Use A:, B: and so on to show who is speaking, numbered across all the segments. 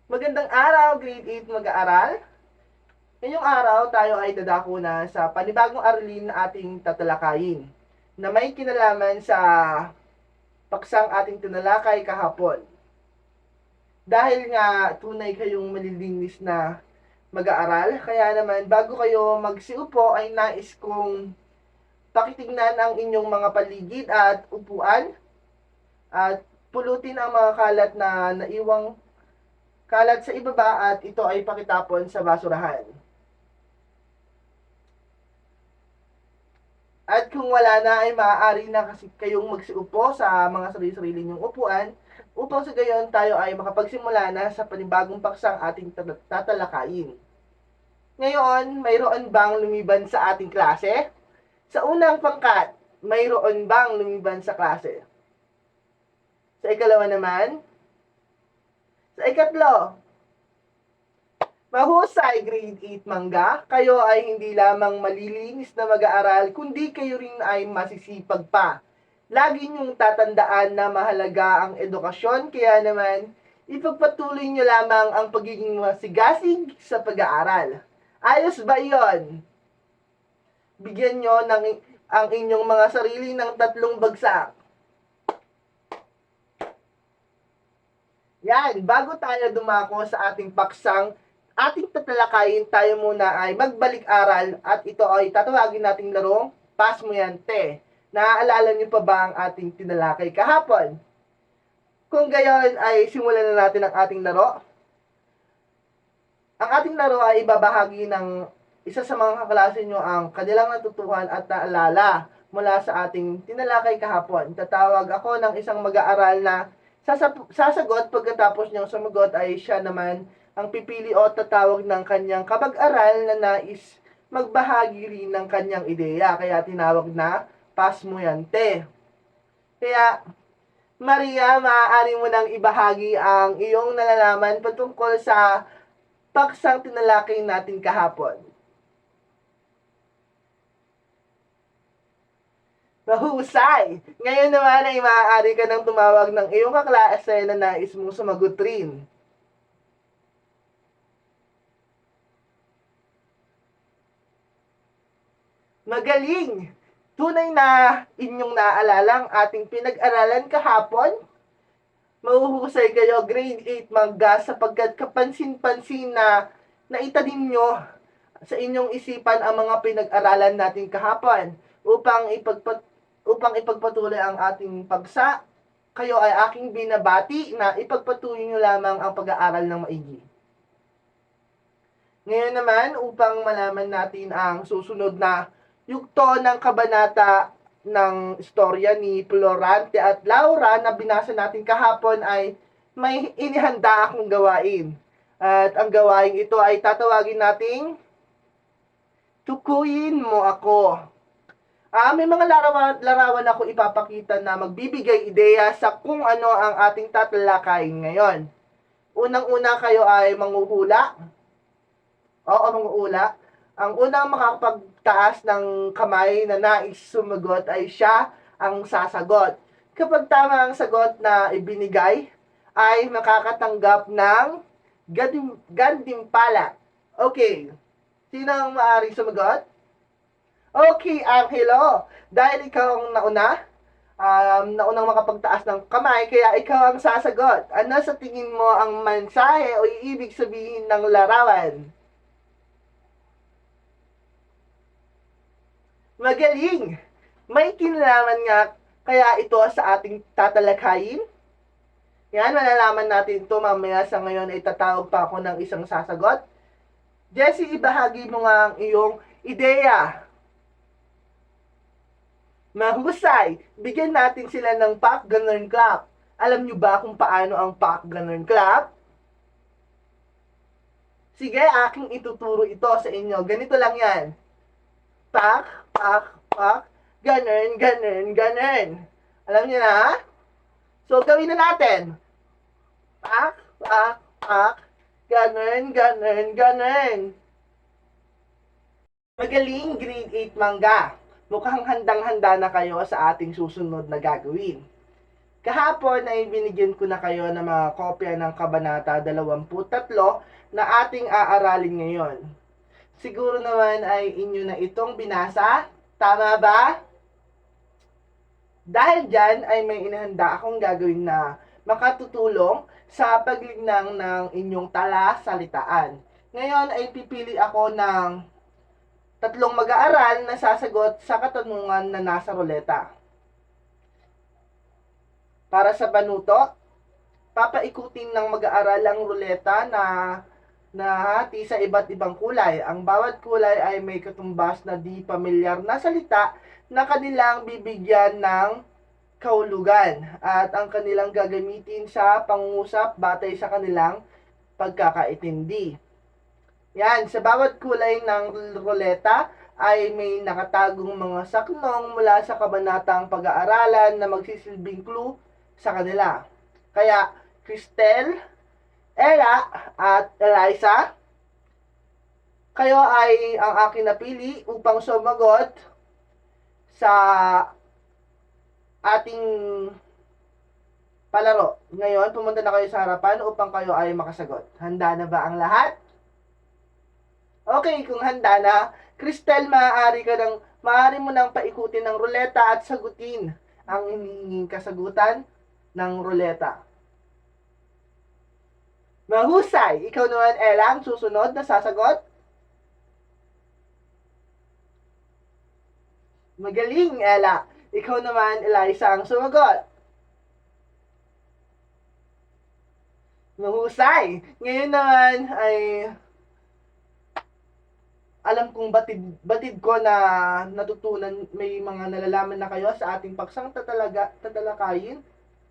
A: Magandang araw, grade 8 mag-aaral. Ngayong araw, tayo ay dadako na sa panibagong aralin na ating tatalakayin na may kinalaman sa paksang ating tinalakay kahapon. Dahil nga tunay kayong malilinis na mag-aaral, kaya naman bago kayo magsiupo ay nais kong pakitignan ang inyong mga paligid at upuan at pulutin ang mga kalat na naiwang kalat sa ibaba at ito ay pakitapon sa basurahan. At kung wala na ay maaari na kasi kayong magsiupo sa mga sarili-sarili niyong upuan upang sa gayon tayo ay makapagsimula na sa panibagong paksang ating tatalakayin. Ngayon, mayroon bang lumiban sa ating klase? Sa unang pangkat, mayroon bang lumiban sa klase? Sa ikalawa naman? Sa ikatlo, mahusay grade 8 mangga, kayo ay hindi lamang malilinis na mag-aaral, kundi kayo rin ay masisipag pa. Lagi niyong tatandaan na mahalaga ang edukasyon, kaya naman, ipagpatuloy niyo lamang ang pagiging masigasig sa pag-aaral. Ayos ba iyon? Bigyan niyo ang inyong mga sarili ng 3 bagsak. Yan, bago tayo dumako sa ating paksang ating tatalakayin, tayo muna ay magbalik-aral at ito ay tatawagin nating larong Pass Mo Yan, Te. Naaalala niyo pa ba ang ating tinalakay kahapon? Kung gayon ay simulan na natin ang ating laro. Ang ating laro ay ibabahagi ng isa sa mga kaklase nyo ang kanilang natutuhan at naalala mula sa ating tinalakay kahapon. Tatawag ako ng isang mag-aaral na sasagot, pagkatapos niyang sumagot ay siya naman ang pipili o tatawag ng kanyang kabag-aral na nais magbahagi rin ng kanyang ideya. Kaya tinawag na Pass Mo Yan, Te. Kaya, Maria, maaari mo nang ibahagi ang iyong nalalaman patungkol sa paksang tinalakay natin kahapon. Mahusay! Ngayon naman ay maaari ka nang tumawag ng iyong kaklase na nais mong sumagot rin. Magaling! Tunay na inyong naaalala ang ating pinag-aralan kahapon? Mahuhusay kayo grade 8 mangga sapagkat kapansin-pansin na naitanim nyo sa inyong isipan ang mga pinag-aralan natin kahapon upang ipagpatuloy ang ating pagsa. Kayo ay aking binabati na ipagpatuloy nyo lamang ang pag-aaral ng maigi. Ngayon naman, upang malaman natin ang susunod na yugto ng kabanata ng istorya ni Florante at Laura na binasa natin kahapon ay may inihanda akong gawain. At ang gawain ito ay tatawagin nating Tukuyin Mo Ako. May mga larawan ako ipapakita na magbibigay ideya sa kung ano ang ating tatalakayin ngayon. Unang-una kayo ay manghuhula. Oo, manghuhula. Ang unang makakapagtaas ng kamay na nais sumagot ay siya ang sasagot. Kapag tama ang sagot na ibinigay, ay makakatanggap ng gantimpala. Okay. Sino ang maaaring sumagot? Okay, Angelo. Dahil ikaw ang naunang makapagtaas ng kamay, kaya ikaw ang sasagot. Ano sa tingin mo ang mensahe o ibig sabihin ng larawan? Magaling! May kinalaman nga kaya ito sa ating tatalakayin? Yan, malalaman natin ito mamaya. Sa ngayon ay tatawag pa ako ng isang sasagot. Jessie, ibahagi mo nga ang iyong ideya. Mahusay! Bigyan natin sila ng Pack Ganun Clap. Alam nyo ba kung paano ang Pack Ganun Clap? Sige, aking ituturo ito sa inyo. Ganito lang yan. Pak, pak, pak, ganun, ganun, ganun. Alam niyo na? So, gawin na natin. Pak, pak, pak, ganun, ganun, ganun. Magaling, grade 8 mangga. Mukhang handang-handa na kayo sa ating susunod na gagawin. Kahapon ay binigyan ko na kayo ng mga kopya ng Kabanata 23 na ating aaralin ngayon. Siguro naman ay inyo na itong binasa. Tama ba? Dahil dyan ay may inihanda akong gagawin na makatutulong sa paglignang ng inyong talasalitaan. Ngayon ay pipili ako ng tatlong mag-aaral na sasagot sa katanungan na nasa ruleta. Para sa panuto, papaikutin ng mag-aaral ang ruleta na hati sa iba't ibang kulay. Ang bawat kulay ay may katumbas na di pamilyar na salita na kanilang bibigyan ng kahulugan at ang kanilang gagamitin sa pangungusap batay sa kanilang pagkakaintindi. Yan, sa bawat kulay ng ruleta ay may nakatagong mga saknong mula sa kabanatang pag-aaralan na magsisilbing clue sa kanila. Kaya, Cristel, Ella, at Eliza, kayo ay ang aking napili upang sumagot sa ating palaro. Ngayon, pumunta na kayo sa harapan upang kayo ay makasagot. Handa na ba ang lahat? Okay, kung handa na, Cristel, maaari mo nang paikutin ng ruleta at sagutin ang hinihinging kasagutan ng ruleta. Mahusay! Ikaw naman, Ella, ang susunod na sasagot. Magaling, Ella. Ikaw naman, Eliza, ang sumagot. Mahusay! Ngayon naman ay alam kong batid ko na natutunan, may mga nalalaman na kayo sa ating paksang tatalakayin.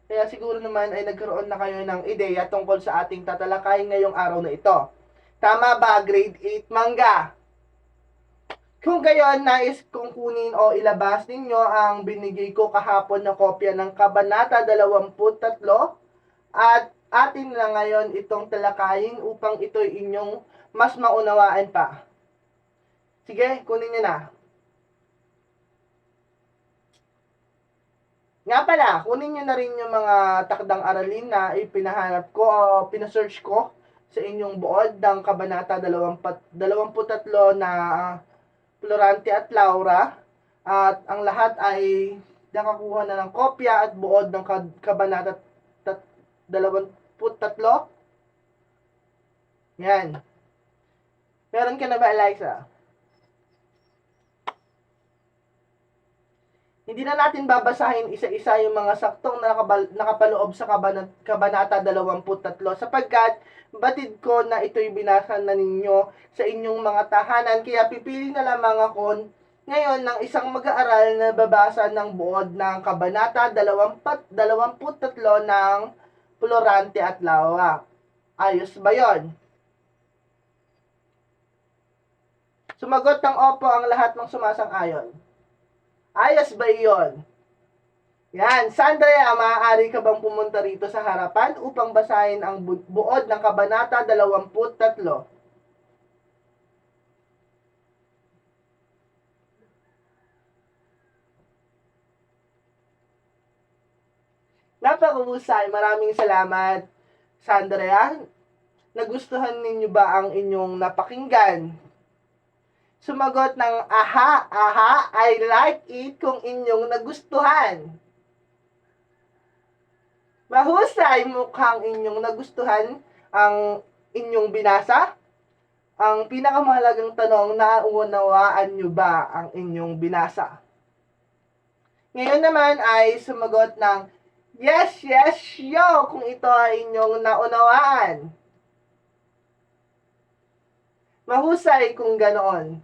A: Kaya siguro naman ay nagkaroon na kayo ng ideya tungkol sa ating tatalakayin ngayong araw na ito. Tama ba, grade 8 mangga? Kung gayon, nais kong kunin o ilabas ninyo ang binigay ko kahapon na kopya ng Kabanata 23 at atin na ngayon itong talakayin upang ito'y inyong mas maunawaan pa. Sige, kunin nyo na. Nga pala, kunin nyo na rin yung mga takdang aralin na ipinahanap ko o pinasearch ko sa inyong buod ng Kabanata 23 na Florante at Laura. At ang lahat ay nakakuha na ng kopya at buod ng Kabanata 23. Yan. Meron ka na ba, Eliza? Hindi na natin babasahin isa-isa yung mga saktong nakapaloob sa Kabanata 23 sapagkat batid ko na ito'y binasa na ninyo sa inyong mga tahanan. Kaya pipili na lamang ako ngayon ng isang mag-aaral na babasa ng buod ng Kabanata 23 ng Florante at Laura. Ayos ba yon? Sumagot ng opo ang lahat ng sumasang-ayon. Ayos ba iyon? Yan. Sandra, maaari ka bang pumunta rito sa harapan upang basahin ang buod ng Kabanata 23? Napakahusay. Maraming salamat, Sandra. Nagustuhan ninyo ba ang inyong napakinggan? Sumagot ng aha, I like it kung inyong nagustuhan. Mahusay, mukhang inyong nagustuhan ang inyong binasa. Ang pinakamahalagang tanong, naunawaan nyo ba ang inyong binasa? Ngayon naman ay sumagot ng yes, yo, kung ito ay inyong naunawaan. Mahusay kung ganoon.